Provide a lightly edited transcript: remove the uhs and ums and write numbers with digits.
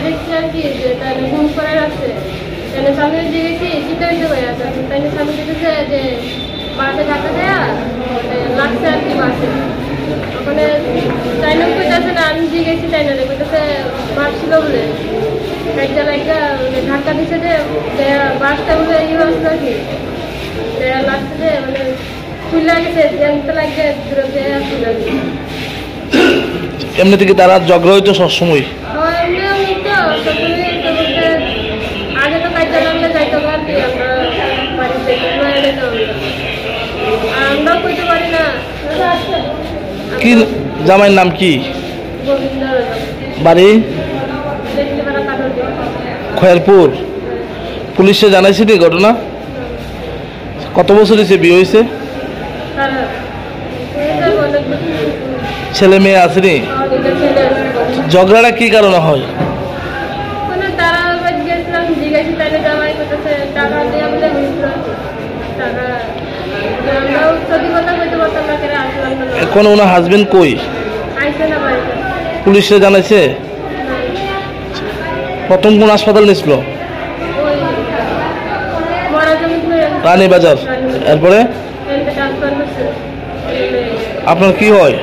দেখছি আর কি যে তার ঘুম করে আছে তাহলে স্বামী জিজ্ঞেসি চিন্তা হয়ে আছে তাই স্বামী দেখেছে যে বাসে ধাক্কা দেয়া লাগছে আর কি বাসে ওখানে চাইনা কইতেছে না আমি জিজ্ঞেসি চাইনা রে কইতেছে বাস ছিল বলে একটা লাইকা ধাক্কা দিছে যে বাসটা বলে হয়েছিল আর কি লাগছে যে মানে খুলে গেছে জ্যামতে লাগে দূরে আসছিল আর কি। এমনি থেকে তারা ঝগড়া হইতো সবসময়? আগে তো কাজটা লাগলে যাইতে পারি আমরা বাড়িতে আমরাও করতে পারি না। কি জামাইয়ের নাম কি? বাড়ি খয়েরপুর। পুলিশে জানাইছি নি ঘটনা? কত বছর হয়েছে বিয়ে হয়েছে? ছেলে মেয়ে আসেনি? ঝগড়াটা কি কারণে হয়? এখন ওনার হাজবেন্ড কই? পুলিশে জানাইছে? প্রথম কোন হাসপাতাল নিয়েছিল? রানীবাজার। এরপরে আপনার কি হয়?